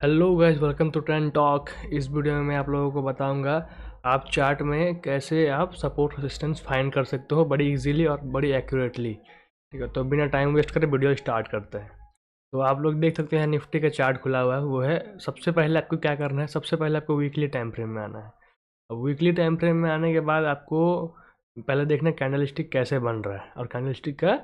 Hello guys, welcome to trend talk. इस video में मैं आप लोगों को बताऊंगा आप चार्ट में कैसे आप सपोर्ट रेजिस्टेंस फाइंड कर सकते हो बड़ी इजीली और बड़ी एक्यूरेटली। ठीक है, तो बिना टाइम वेस्ट करे वीडियो स्टार्ट करते हैं। तो आप लोग देख सकते हैं निफ्टी का चार्ट खुला हुआ है। वो है, सबसे पहले आपको क्या करना है, सबसे पहले आपको वीकली टाइम फ्रेम में आना है। अब वीकली टाइम फ्रेम में आने के बाद आपको पहले देखना है कैंडल स्टिक कैसे बन रहा है और कैंडल स्टिक का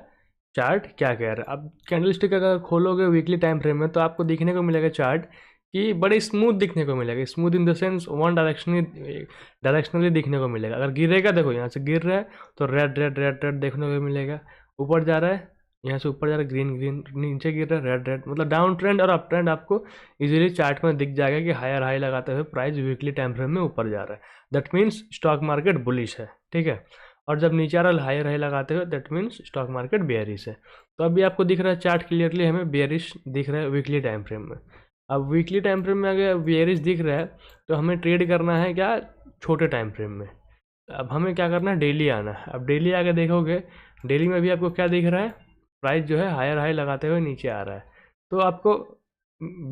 चार्ट क्या कह रहा है। अब कैंडल स्टिक अगर खोलोगे वीकली टाइम फ्रेम में तो आपको दिखने को मिलेगा चार्ट कि बड़े स्मूथ दिखने को मिलेगा। Smooth in the sense one directionally दिखने को मिलेगा। अगर गिरेगा, देखो यहाँ से गिर रहा है तो रेड रेड रेड रेड देखने को मिलेगा। ऊपर जा रहा है, यहाँ से ऊपर जा रहा है ग्रीन ग्रीन, नीचे गिर रहा है रेड रेड, मतलब डाउन ट्रेंड और अप ट्रेंड आपको इजीली चार्ट में दिख जाएगा कि हायर हाई लगाते हुए प्राइस वीकली टाइम फ्रेम में ऊपर जा रहा है। That means stock market bullish है। ठीक है, और जब नीचे आ रहा है हायर हाई लगाते हुए, that means stock market bearish है। तो अभी आपको दिख रहा है चार्ट क्लियरली हमें बेयरिश दिख रहा है वीकली टाइम फ्रेम में। अब वीकली टाइम फ्रेम में अगर बेयरिश दिख रहा है तो हमें ट्रेड करना है क्या, छोटे टाइम फ्रेम में। अब हमें क्या करना है, डेली आना है। अब डेली आके देखोगे, डेली में भी आपको क्या दिख रहा है, प्राइस जो है हायर हाई लगाते हुए नीचे आ रहा है। तो आपको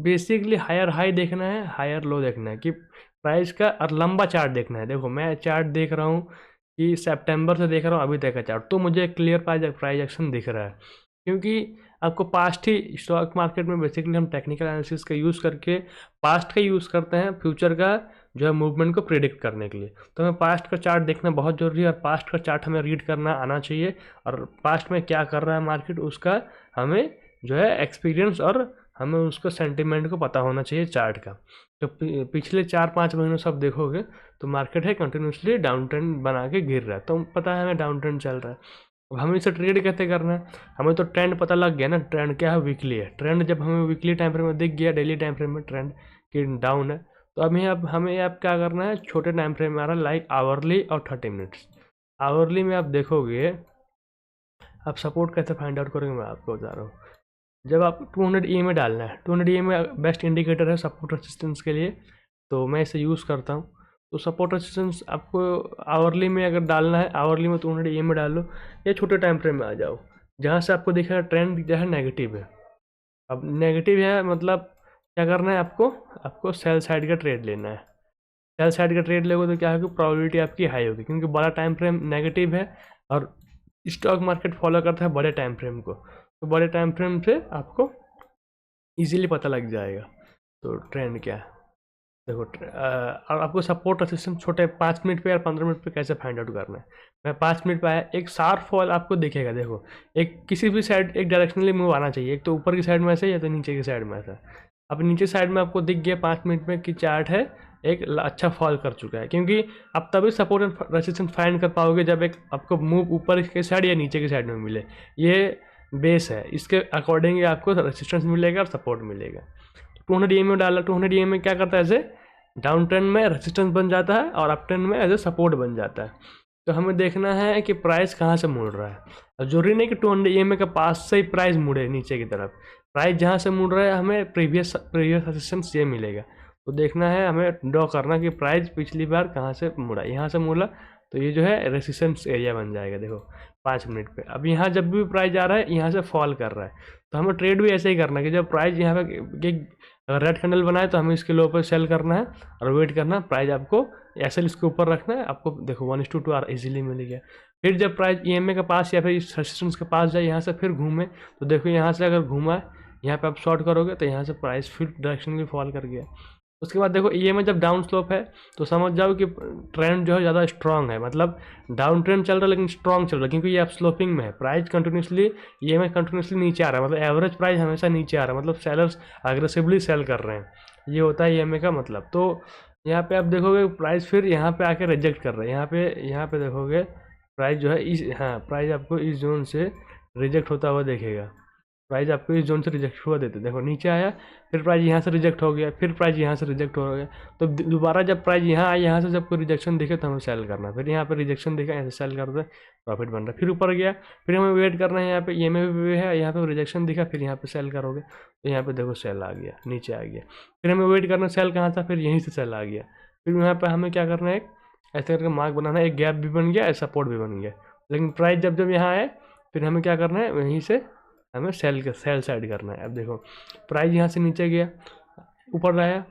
बेसिकली हायर हाई देखना है, हायर लो देखना है कि प्राइस का, और लंबा चार्ट देखना है। देखो मैं चार्ट देख रहा हूँ कि सितंबर से देख रहा हूँ अभी तक का चार्ट, तो मुझे क्लियर प्राइस एक्शन दिख रहा है। क्योंकि आपको पास्ट ही स्टॉक मार्केट में बेसिकली हम टेक्निकल एनालिसिस का यूज़ करके पास्ट का यूज़ करते हैं फ्यूचर का जो है मूवमेंट को प्रिडिक्ट करने के लिए। तो हमें पास्ट का चार्ट देखना बहुत ज़रूरी है और पास्ट का चार्ट हमें रीड करना आना चाहिए। और पास्ट में क्या कर रहा है मार्केट उसका हमें जो है एक्सपीरियंस और हमें उसका सेंटिमेंट को पता होना चाहिए चार्ट का। तो पिछले 4-5 महीनों से आप देखोगे तो मार्केट है कंटिन्यूसली डाउन ट्रेंड बना के गिर रहा है, तो पता है हमें डाउन ट्रेंड चल रहा है। अब हमें इसे ट्रेड कैसे करना है, हमें तो ट्रेंड पता लग गया ना, ट्रेंड क्या है, वीकली है। ट्रेंड जब हमें वीकली टाइम फ्रेम में दिख गया, डेली टाइम फ्रेम में ट्रेंड की डाउन है, तो अभी अब हमें अब क्या करना है, छोटे टाइम फ्रेम में आ रहा है लाइक आवरली और 30 मिनट्स। आवरली में आप देखोगे, आप सपोर्ट कैसे फाइंड आउट करोगे मैं आपको बता रहा हूँ। जब आप 200 ई में डालना है, 200 ई में बेस्ट इंडिकेटर है सपोर्ट रेसिस्टेंस के लिए, तो मैं इसे यूज़ करता हूँ। तो सपोर्ट रेसिस्टेंस आपको आवरली में अगर डालना है, आवरली में 200 ई में डालो या छोटे टाइम फ्रेम में आ जाओ, जहाँ से आपको दिखेगा ट्रेंड जो है नेगेटिव है। अब नेगेटिव है मतलब क्या करना है आपको, आपको सेल साइड का ट्रेड लेना है। सेल साइड का ट्रेड लोगे तो क्या होगी, प्रोबेबिलिटी आपकी हाई होगी, क्योंकि बड़ा टाइम फ्रेम नेगेटिव है और स्टॉक मार्केट फॉलो करता है बड़े टाइम फ्रेम को। तो बड़े टाइम फ्रेम से आपको इजीली पता लग जाएगा तो ट्रेंड क्या है। देखो और आपको सपोर्ट रेसिस्टेंस छोटे 5 मिनट पे या 15 मिनट पे कैसे फाइंड आउट करना है। मैं 5 मिनट पे आया, एक शार्प फॉल आपको दिखेगा। देखो एक किसी भी साइड एक डायरेक्शनली मूव आना चाहिए, एक तो ऊपर की साइड में ऐसे या तो नीचे की साइड में ऐसा। अब नीचे साइड में आपको दिख गया 5 मिनट में कि चार्ट है एक अच्छा फॉल कर चुका है, क्योंकि आप तभी सपोर्ट एंड रेसिस्टेंस फाइंड कर पाओगे जब एक आपको मूव ऊपर की साइड या नीचे की साइड में मिले। ये बेस है, इसके अकॉर्डिंग ही आपको रेसिस्टेंस मिलेगा और सपोर्ट मिलेगा। 200 ई में डाला, 200 ई में क्या करता है, ऐसे डाउन ट्रेंड में रेजिस्टेंस बन जाता है और अप ट्रेंड में एज ए सपोर्ट बन जाता है। तो हमें देखना है कि प्राइस कहाँ से मुड़ रहा है। अब जरूरी नहीं कि 200 EMA के पास से ही प्राइस मुड़े नीचे की तरफ, प्राइस जहाँ से मुड़ रहा है हमें प्रीवियस रेजिस्टेंस ये मिलेगा। तो देखना है, हमें ड्रॉ करना कि प्राइस पिछली बार कहाँ से मुड़ा, यहाँ से मुड़ा तो ये जो है रेजिस्टेंस एरिया बन जाएगा। देखो 5 मिनट पे अब यहाँ जब भी प्राइस जा रहा है यहाँ से फॉल कर रहा है, तो हमें ट्रेड भी ऐसे ही करना है कि जब प्राइस यहाँ पे अगर रेड कैंडल बनाए तो हमें इसके लो पर सेल करना है और वेट करना है। प्राइस आपको ऐसे इसके ऊपर रखना है, आपको देखो 1:2 आर इजीली मिल गया। फिर जब प्राइस EMA के पास या फिर इस रेजिस्टेंस के पास जाए, यहाँ से फिर घूमे, तो देखो यहाँ से अगर घूमा है, यहाँ पे आप शॉर्ट करोगे तो यहाँ से प्राइस फिर डायरेक्शनली फॉल कर गया। उसके बाद देखो EMA जब डाउन स्लोप है तो समझ जाओ कि ट्रेंड जो है ज़्यादा स्ट्रांग है, मतलब डाउन ट्रेंड चल रहा है लेकिन स्ट्रांग चल रहा है, क्योंकि ये आप स्लोपिंग में है। प्राइस कंटिन्यूसली EMA कंटिन्यूसली नीचे आ रहा है, मतलब एवरेज प्राइस हमेशा नीचे आ रहा है, मतलब सेलर्स अग्रेसिवली सेल कर रहे हैं, ये होता है EMA का मतलब। तो यहाँ पे आप देखोगे प्राइस फिर यहाँ पे आके रिजेक्ट कर रहे हैं, यहाँ पे देखोगे प्राइस जो है इस, हाँ प्राइस आपको इस जोन से रिजेक्ट होता हुआ देखेगा। प्राइस आपको इस जोन से रिजेक्ट हुआ देते, देखो नीचे आया, फिर प्राइस यहाँ से रिजेक्ट हो गया, फिर प्राइस यहाँ से रिजेक्ट हो गया। तो दोबारा जब प्राइस यहाँ आया, यहाँ से जब कोई रिजेक्शन दिखे तो हमें सेल करना है। फिर यहाँ पे रिजेक्शन दिखा, यहाँ से सेल कर दे, प्रॉफिट बन रहा है। फिर ऊपर गया, फिर हमें वेट करना है, यहाँ पे ये में भी है, यहाँ पे रिजेक्शन दिखा, फिर यहाँ पे सेल करोगे तो यहाँ पे देखो सेल आ गया, नीचे आ गया। फिर हमें वेट करना, सेल कहाँ था, फिर यहीं से सेल आ गया। फिर यहाँ पे हमें क्या करना है, ऐसे करके मार्क बनाना है, एक गैप भी बन गया, सपोर्ट भी बन गया। लेकिन प्राइस जब जब यहाँ आए फिर हमें क्या करना है, वहीं से हमें सेल साइड करना है। अब देखो प्राइस यहाँ से नीचे गया, ऊपर आया,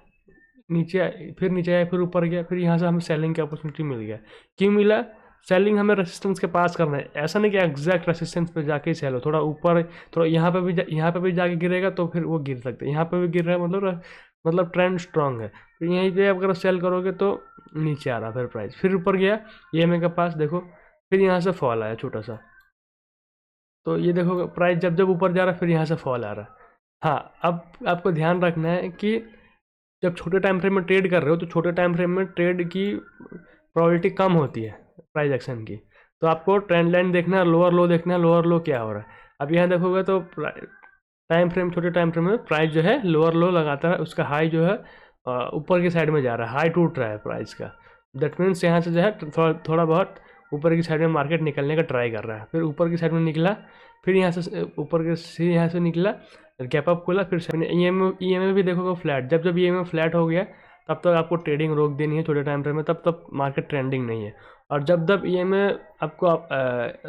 नीचे आया, फिर नीचे आया, फिर ऊपर गया, फिर यहाँ से हमें सेलिंग की अपॉर्चुनिटी मिल गया। क्यों मिला? सेलिंग हमें रेसिस्टेंस के पास करना है, ऐसा नहीं कि एग्जैक्ट रेसिस्टेंस पे जाके ही सेल हो, थोड़ा ऊपर, थोड़ा यहाँ पे भी जाके गिरेगा तो फिर वो गिर सकते हैं, यहाँ पे भी गिर रहा है मतलब ट्रेंड स्ट्रांग है, फिर यहीं पे अगर सेल करोगे तो नीचे आ रहा फिर प्राइस, फिर ऊपर गया EMA के पास, देखो फिर यहाँ से फॉल आया छोटा सा, तो ये देखो प्राइस जब जब ऊपर जा रहा है फिर यहाँ से फॉल आ रहा है। हाँ, अब आपको ध्यान रखना है कि जब छोटे टाइम फ्रेम में ट्रेड कर रहे हो तो छोटे टाइम फ्रेम में ट्रेड की प्रोबेबिलिटी कम होती है प्राइस एक्शन की, तो आपको ट्रेंड लाइन देखना है, लोअर लो देखना है, लोअर लो क्या हो रहा है। अब यहाँ देखोगे तो टाइम फ्रेम, छोटे टाइम फ्रेम में प्राइस जो है लोअर लो लगाता है, उसका हाई जो है ऊपर की साइड में जा रहा है, हाई टूट रहा है प्राइस का, दैट मीन्स यहाँ से जो है थोड़ा बहुत ऊपर की साइड में मार्केट निकलने का ट्राई कर रहा है, फिर ऊपर की साइड में निकला, फिर यहाँ से ऊपर के यहाँ से निकला, गैप अप खोला, फिर EMA भी देखोगे फ्लैट, जब जब EMA फ्लैट हो गया तब तक आपको ट्रेडिंग रोक देनी है छोटे टाइम फ्रेम में, तब तक मार्केट ट्रेंडिंग नहीं है। और जब जब EMA आपको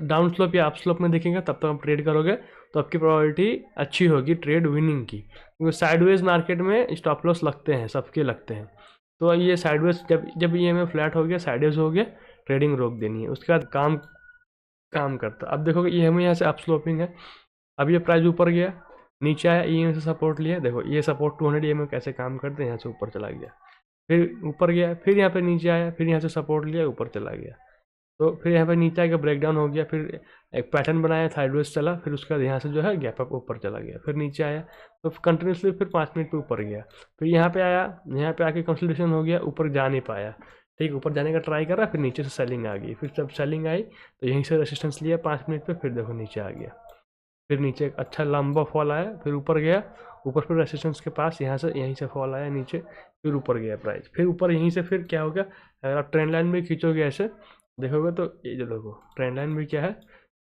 डाउन स्लोप या अप स्लोप में दिखेगा तब तक आप ट्रेड करोगे तो आपकी प्रोबेबिलिटी अच्छी होगी ट्रेड विनिंग की, क्योंकि साइडवेज मार्केट में स्टॉप लॉस लगते हैं, सबके लगते हैं। तो ये साइडवेज जब जब EMA फ्लैट हो गया, साइडवेज हो गया, ट्रेडिंग रोक देनी है, उसके बाद काम करता। अब देखोगे EMA यहाँ से अप स्लोपिंग है, अब ये प्राइस ऊपर गया, नीचे आया, EMA से सपोर्ट लिया, देखो ये सपोर्ट 200 EMA कैसे काम करते हैं, यहाँ से ऊपर चला गया, फिर ऊपर गया, फिर यहाँ पे नीचे आया, फिर यहाँ से सपोर्ट लिया, ऊपर चला गया, तो फिर यहाँ पे नीचे आके ब्रेकडाउन हो गया, फिर एक पैटर्न बनाया, साइडवेज चला, फिर उसका यहाँ से जो है गैप अप ऊपर चला गया, फिर नीचे आया, तो कंटिन्यूसली फिर 5 मिनट पे ऊपर गया, फिर यहाँ पे आया, यहाँ पे आके कंसोलिडेशन हो गया, ऊपर जा नहीं पाया, ठीक, ऊपर जाने का ट्राई कर रहा, फिर नीचे से सेलिंग आ गई, फिर जब सेलिंग आई तो यहीं से रेसिस्टेंस लिया 5 मिनट पे, फिर देखो नीचे आ गया, फिर नीचे एक अच्छा लंबा फॉल आया, फिर ऊपर गया, ऊपर फिर रेसिस्टेंस के पास यहीं से फॉल आया नीचे, फिर ऊपर गया प्राइस, फिर ऊपर यहीं से फिर क्या हो गया, अगर आप ट्रेंड लाइन में खींचोगे ऐसे देखोगे तो ये जो देखो ट्रेंड लाइन में क्या है,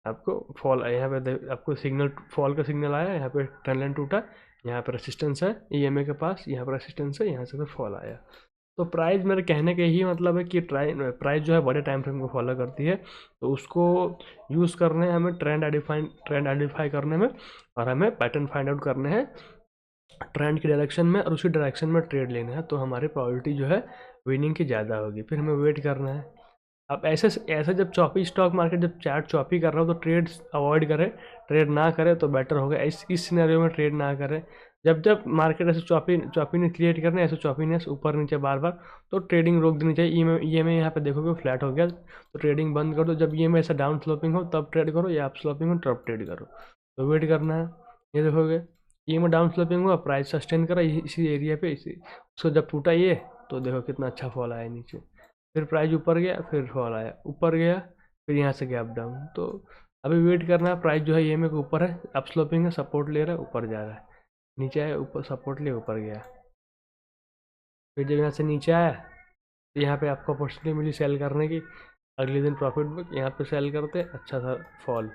आपको फॉल यहाँ पे आपको सिग्नल, फॉल का सिग्नल आया, यहाँ पे ट्रेंड लाइन टूटा, यहाँ पे रेसिस्टेंस है EMA के पास, यहाँ पर रेसिस्टेंस है, यहाँ से फिर फॉल आया। तो प्राइस, मेरे कहने का यही मतलब है कि प्राइस जो है बड़े टाइम फ्रेम को फॉलो करती है, तो उसको यूज़ करने हैं हमें ट्रेंड आइडेंटिफाई करने में, और हमें पैटर्न फाइंड आउट करने हैं ट्रेंड की डायरेक्शन में, और उसी डायरेक्शन में ट्रेड लेना है, तो हमारी प्रोबेबिलिटी जो है विनिंग की ज़्यादा होगी। फिर हमें वेट करना है। अब ऐसे ऐसे जब चॉपी स्टॉक मार्केट, जब चार्ट चॉपी कर रहा हो तो ट्रेड अवॉइड करें, ट्रेड ना करें तो बेटर होगा। इस सिनेरियो में ट्रेड ना करें। जब जब मार्केट ऐसे चॉपीनेस क्रिएट करना है, ऐसे चॉपीनेस ऊपर नीचे बार बार, तो ट्रेडिंग रोक देनी चाहिए। EMA यहाँ पे देखोगे फ्लैट हो गया तो ट्रेडिंग बंद कर दो। जब EMA ऐसा डाउन स्लोपिंग हो तब ट्रेड करो, या अप स्लोपिंग हो तब ट्रेड करो। तो वेट करना है। ये देखोगे EMA डाउन स्लोपिंग हुआ, प्राइस सस्टेन करा इसी एरिया पे, इसी उसको जब टूटा ये, तो देखो कितना अच्छा फॉल आया नीचे। फिर प्राइस ऊपर गया, फिर फॉल आया, ऊपर गया, फिर यहाँ से गैप डाउन। तो अभी वेट करना है। प्राइस जो है EMA के ऊपर है, अप स्लोपिंग है, सपोर्ट ले रहा है, ऊपर जा रहा है, नीचे आया, ऊपर सपोर्ट ले, ऊपर गया। फिर जब यहाँ से नीचे आया तो यहाँ पे आपको अपॉर्चुनिटी मिली सेल करने की। अगले दिन प्रॉफिट बुक, यहाँ पे सेल करते, अच्छा था फॉल।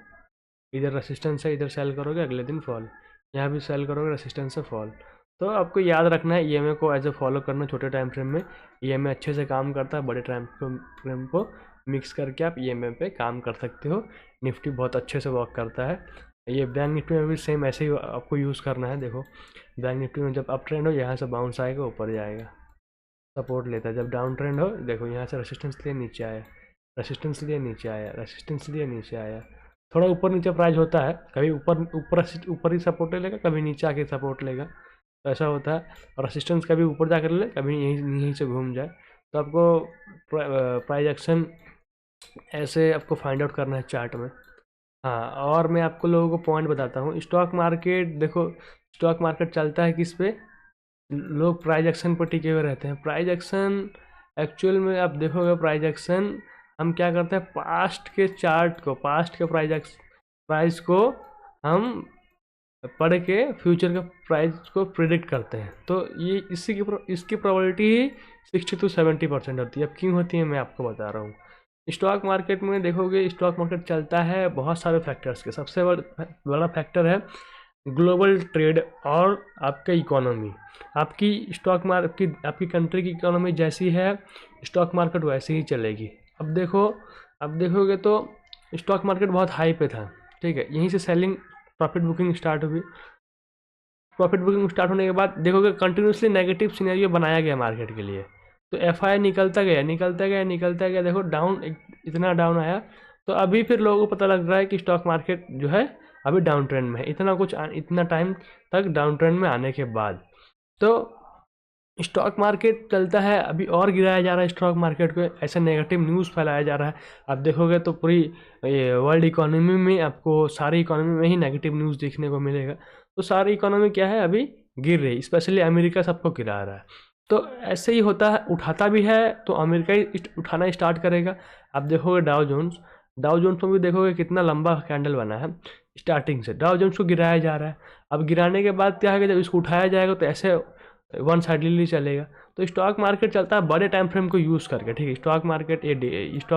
इधर रेसिस्टेंस है, इधर सेल करोगे, अगले दिन फॉल। यहाँ भी सेल करोगे, रेसिस्टेंस से फॉल। तो आपको याद रखना है EMA को एज ए फॉलो करना छोटे टाइम फ्रेम में। EMA अच्छे से काम करता है, बड़े टाइम फ्रेम को मिक्स करके आप EMA पे काम कर सकते हो। निफ्टी बहुत अच्छे से वर्क करता है। ये बैंक निफ्टी में भी सेम ऐसे ही आपको यूज़ करना है। देखो बैंक निफ्टी में जब अप ट्रेंड हो, यहाँ से बाउंस आएगा, ऊपर जाएगा, सपोर्ट लेता है। जब डाउन ट्रेंड हो, देखो यहाँ से रेसिस्टेंस लिए नीचे आया, रेसिस्टेंस लिए नीचे आया, रेसिस्टेंस लिए नीचे आया। थोड़ा ऊपर नीचे प्राइस होता है, कभी ऊपर ही सपोर्ट ले लेगा, कभी नीचे आके सपोर्ट लेगा, तो ऐसा होता है। और रेसिस्टेंस कभी ऊपर जाकर ले, कभी यहीं से घूम जाए। तो आपको प्राइस एक्शन ऐसे आपको फाइंड आउट करना है चार्ट में। हाँ, और मैं आपको लोगों को पॉइंट बताता हूँ। स्टॉक मार्केट देखो, स्टॉक मार्केट चलता है किस पे? लोग प्राइस एक्शन पर टिके हुए रहते हैं। प्राइस एक्शन एक्चुअल में आप देखोगे, प्राइस एक्शन हम क्या करते हैं, पास्ट के चार्ट को, पास्ट के प्राइस को हम पढ़ के फ्यूचर के प्राइस को प्रिडिक्ट करते हैं। तो ये इसकी प्रोबेबिलिटी ही 60 to 70% होती है। अब क्यों होती है मैं आपको बता रहा हूँ। स्टॉक मार्केट में देखोगे, स्टॉक मार्केट चलता है बहुत सारे फैक्टर्स के। सबसे बड़ा फैक्टर है ग्लोबल ट्रेड और आपका इकोनॉमी। आपकी स्टॉक मार्केट, आपकी कंट्री की इकोनॉमी जैसी है, स्टॉक मार्केट वैसे ही चलेगी। अब देखोगे तो स्टॉक मार्केट बहुत हाई पे था, ठीक है, यहीं से सेलिंग प्रॉफिट बुकिंग स्टार्ट हुई। प्रॉफिट बुकिंग स्टार्ट होने के बाद देखोगे कंटिन्यूसली नेगेटिव सिनेरियो बनाया गया मार्केट के लिए, तो एफआई निकलता गया निकलता गया निकलता गया, देखो डाउन इतना डाउन आया। तो अभी फिर लोगों को पता लग रहा है कि स्टॉक मार्केट जो है अभी डाउन ट्रेंड में है, इतना टाइम तक डाउन ट्रेंड में आने के बाद। तो स्टॉक मार्केट चलता है, अभी और गिराया जा रहा है स्टॉक मार्केट को, ऐसे नेगेटिव न्यूज़ फैलाया जा रहा है। आप देखोगे तो पूरी वर्ल्ड इकोनॉमी में आपको, सारी इकोनॉमी में ही नेगेटिव न्यूज़ देखने को मिलेगा। तो सारी इकोनॉमी क्या है, अभी गिर रही, स्पेशली अमेरिका सबको गिरा रहा है। तो ऐसे ही होता है, उठाता भी है तो अमेरिका ही उठाना स्टार्ट करेगा। आप देखोगे डाउ जोन्स में भी देखोगे कितना लंबा कैंडल बना है, स्टार्टिंग से डाउ जोन्स को गिराया जा रहा है। अब गिराने के बाद क्या है कि जब इसको उठाया जाएगा तो ऐसे वन साइडली चलेगा। तो स्टॉक मार्केट चलता है बड़े टाइम फ्रेम को यूज़ करके, ठीक है। स्टॉक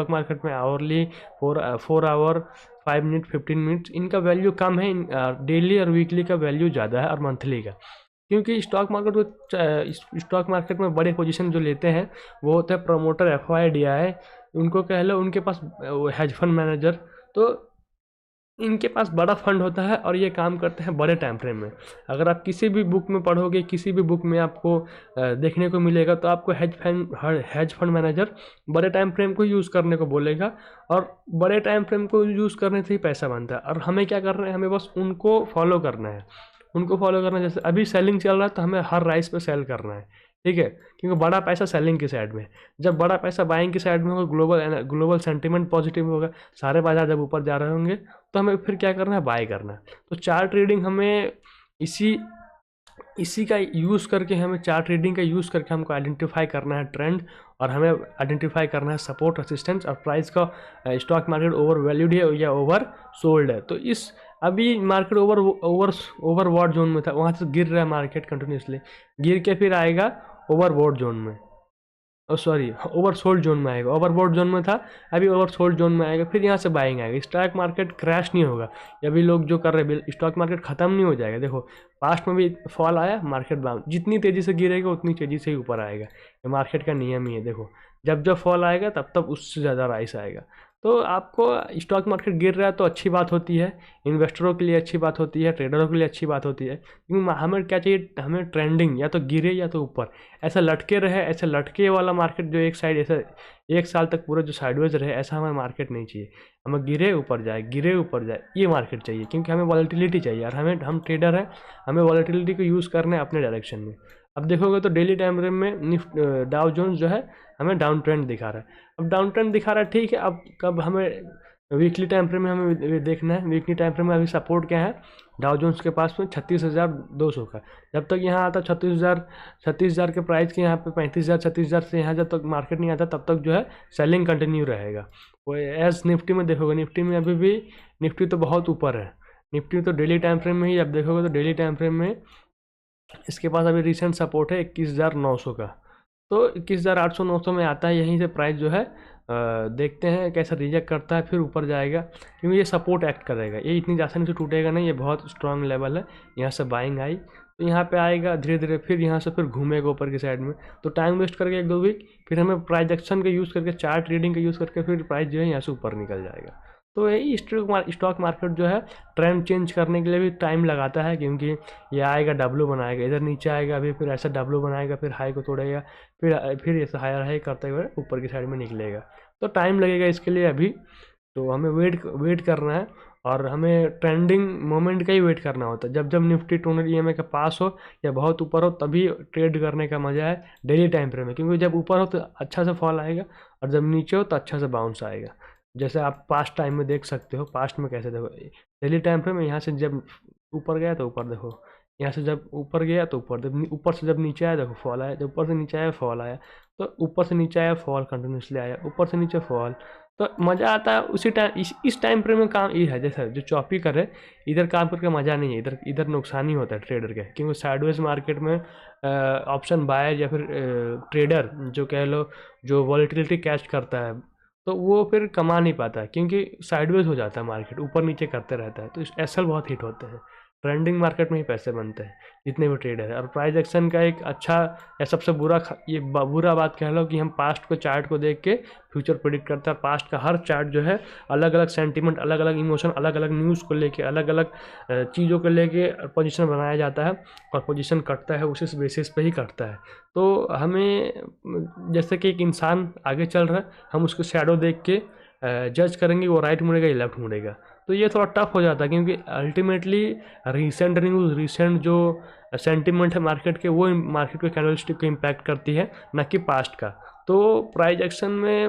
मार्केट में आवरली 4 आवर 5 मिनट 15 मिनट्स इनका वैल्यू कम है, डेली और वीकली का वैल्यू ज़्यादा है और मंथली का। क्योंकि स्टॉक मार्केट में बड़े पोजीशन जो लेते हैं वो होते हैं प्रमोटर, एफआई, डीआई, उनको कह लो, उनके पास हेज फंड मैनेजर। तो इनके पास बड़ा फंड होता है और ये काम करते हैं बड़े टाइम फ्रेम में। अगर आप किसी भी बुक में पढ़ोगे, किसी भी बुक में आपको देखने को मिलेगा, तो आपको हेज फंड मैनेजर बड़े टाइम फ्रेम को यूज़ करने को बोलेगा, और बड़े टाइम फ्रेम को यूज़ करने से ही पैसा बनता है। और हमें क्या करना है, हमें बस उनको फॉलो करना है, जैसे अभी सेलिंग चल रहा है तो हमें हर राइस पे सेल करना है, ठीक है। क्योंकि बड़ा पैसा सेलिंग की साइड में, जब बड़ा पैसा बाइंग की साइड में होगा, ग्लोबल सेंटीमेंट पॉजिटिव होगा, सारे बाजार जब ऊपर जा रहे होंगे, तो हमें फिर क्या करना है, बाय करना है। तो चार्ट ट्रेडिंग हमें इसी का यूज़ करके, हमको आइडेंटिफाई करना है ट्रेंड, और हमें आइडेंटिफाई करना है सपोर्ट, रेसिस्टेंस, और प्राइस का स्टॉक मार्केट ओवर वैल्यूड है या ओवर सोल्ड है। तो इस अभी मार्केट ओवरबॉट जोन में था, वहाँ से गिर रहा है मार्केट कंटिन्यूसली, गिर के फिर आएगा ओवरबॉट जोन में, ओवरसोल्ड जोन में आएगा। ओवरबॉट जोन में था, अभी ओवरसोल्ड जोन में आएगा, फिर यहाँ से बाइंग आएगा। स्टॉक मार्केट क्रैश नहीं होगा, अभी लोग जो कर रहे हैं, स्टॉक मार्केट ख़त्म नहीं हो जाएगा। देखो पास्ट में भी फॉल आया, मार्केट डाउन, जितनी तेज़ी से गिरेगा उतनी तेज़ी से ही ऊपर आएगा, ये मार्केट का नियम ही है। देखो जब फॉल आएगा तब उससे ज़्यादा राइस आएगा। तो आपको स्टॉक मार्केट गिर रहा है तो अच्छी बात होती है, इन्वेस्टरों के लिए अच्छी बात होती है, ट्रेडरों के लिए अच्छी बात होती है। क्योंकि हमें क्या चाहिए, हमें ट्रेंडिंग, या तो गिरे या तो ऊपर, ऐसा लटके रहे, ऐसे लटके वाला मार्केट जो एक साइड ऐसा 1 साल तक पूरा जो साइडवेज रहे, ऐसा हमें मार्केट नहीं चाहिए। हमें गिरे ऊपर जाए, ये मार्केट चाहिए, क्योंकि हमें वॉलेटिलिटी चाहिए, और हम ट्रेडर हैं, हमें वॉलेटिलिटी को यूज़ करना है अपने डायरेक्शन में। अब देखोगे तो डेली टाइम फ्रेम में डाउ जोन्स जो है हमें डाउन ट्रेंड दिखा रहा है। अब डाउन ट्रेंड दिखा रहा है, ठीक है। अब कब हमें वीकली टाइम फ्रेम में हमें देखना है, वीकली टाइम फ्रेम में अभी सपोर्ट क्या है डाउ जोन्स के पास में 36,200 का। जब तक यहाँ आता 36,000 के प्राइस के यहाँ पे 35,000 36,000 से यहाँ जब तक मार्केट नहीं आता, तब तक जो है सेलिंग कंटिन्यू रहेगा। वो एज निफ्टी में देखोगे, निफ्टी में अभी भी निफ्टी तो बहुत ऊपर है, निफ्टी तो डेली टाइम फ्रेम में ही अब देखोगे तो डेली टाइम फ्रेम में इसके पास अभी रिसेंट सपोर्ट है 21,900 का। तो 21,800 900 में आता है, यहीं से प्राइस जो है देखते हैं कैसा रिजेक्ट करता है, फिर ऊपर जाएगा, क्योंकि ये सपोर्ट एक्ट करेगा, ये इतनी आसानी से टूटेगा नहीं, ये बहुत स्ट्रांग लेवल है। यहाँ से बाइंग आई तो यहाँ पे आएगा धीरे धीरे, फिर यहाँ से फिर घूमेगा ऊपर की साइड में। तो टाइम वेस्ट करके 1-2 वीक, फिर हमें प्राइस एक्शन का यूज़ करके, चार्ट रीडिंग का यूज़ करके, फिर प्राइस जो है यहाँ से ऊपर निकल जाएगा। तो यही स्टॉक मार्केट जो है ट्रेंड चेंज करने के लिए भी टाइम लगाता है, क्योंकि ये आएगा डब्लू बनाएगा, इधर नीचे आएगा, अभी फिर ऐसा डब्लू बनाएगा, फिर हाई को तोड़ेगा, फिर ऐसा हायर हाई करते हुए ऊपर की साइड में निकलेगा। तो टाइम लगेगा इसके लिए अभी, तो हमें वेट करना है, और हमें ट्रेंडिंग मोमेंट का ही वेट करना होता है। जब निफ्टी 200 EMA के पास हो या बहुत ऊपर हो, तभी ट्रेड करने का मज़ा है डेली टाइम फ्रेम में, क्योंकि जब ऊपर हो तो अच्छा से फॉल आएगा, और जब नीचे हो तो अच्छा से बाउंस आएगा। जैसे आप पास्ट टाइम में देख सकते हो, पास्ट में कैसे देखो, डेली टाइम फ्रेम में यहाँ से जब ऊपर गया तो ऊपर देखो, यहाँ से जब ऊपर गया तो ऊपर, जब ऊपर से जब नीचे आया देखो फॉल आया, जब ऊपर से नीचे आया फॉल आया, तो ऊपर से नीचे आया फॉल कंटिन्यूसली आया, ऊपर से नीचे फॉल। तो मज़ा आता है उसी टाइम, इस टाइम फ्रेम में काम ये है, जैसे जो चॉपी करे इधर काम करके मज़ा नहीं है, इधर नुकसान ही होता है ट्रेडर के, क्योंकि साइडवेज मार्केट में ऑप्शन बायर या फिर ट्रेडर जो कह लो, जो वॉलेटिलिटी कैच करता है, तो वो फिर कमा नहीं पाता है, क्योंकि साइडवेज हो जाता है मार्केट, ऊपर नीचे करते रहता है, तो एसएल बहुत हिट होते हैं। ट्रेंडिंग मार्केट में ही पैसे बनते हैं जितने भी ट्रेड है। और प्राइस एक्शन का एक अच्छा या सबसे बुरा बात कह लो कि हम पास्ट को चार्ट को देख के फ्यूचर प्रेडिक्ट करते हैं। पास्ट का हर चार्ट जो है अलग अलग सेंटीमेंट, अलग अलग इमोशन, अलग अलग न्यूज़ को लेके, अलग अलग चीज़ों को लेके पोजीशन बनाया जाता है और पोजीशन कटता है उसी बेसिस पे ही कटता है। तो हमें जैसे कि एक इंसान आगे चल रहा है, हम उसको शैडो देख के जज करेंगे वो राइट मुड़ेगा या लेफ्ट मुड़ेगा, तो ये थोड़ा टफ हो जाता है क्योंकि अल्टीमेटली रीसेंट न्यूज़, रीसेंट जो सेंटिमेंट है मार्केट के, वो मार्केट के कैंडलस्टिक को इम्पैक्ट करती है, ना कि पास्ट का। तो प्राइस एक्शन में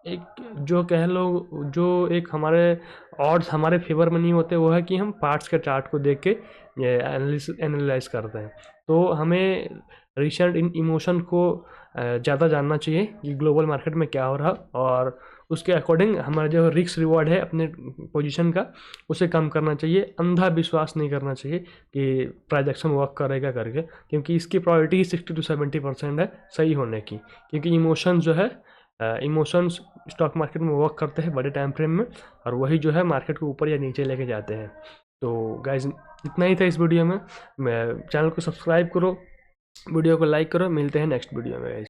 एक जो कह लो, जो एक हमारे ऑड्स हमारे फेवर में नहीं होते, वो है कि हम पार्ट्स के चार्ट को देख के एनालाइज करते हैं। तो हमें रिसेंट इमोशन को ज़्यादा जानना चाहिए कि ग्लोबल मार्केट में क्या हो रहा, और उसके अकॉर्डिंग हमारा जो रिस्क रिवॉर्ड है अपने पोजीशन का, उसे कम करना चाहिए। अंधा विश्वास नहीं करना चाहिए कि प्राइस एक्शन वर्क करेगा करके, क्योंकि इसकी प्रोबेबिलिटी 60 से 70% है सही होने की, क्योंकि इमोशन जो है, इमोशंस स्टॉक मार्केट में वर्क करते हैं बड़े टाइम फ्रेम में, और वही जो है मार्केट को ऊपर या नीचे लेके जाते हैं। तो गाइज इतना ही था इस वीडियो में। चैनल को सब्सक्राइब करो, वीडियो को लाइक करो, मिलते हैं नेक्स्ट वीडियो में गाइज।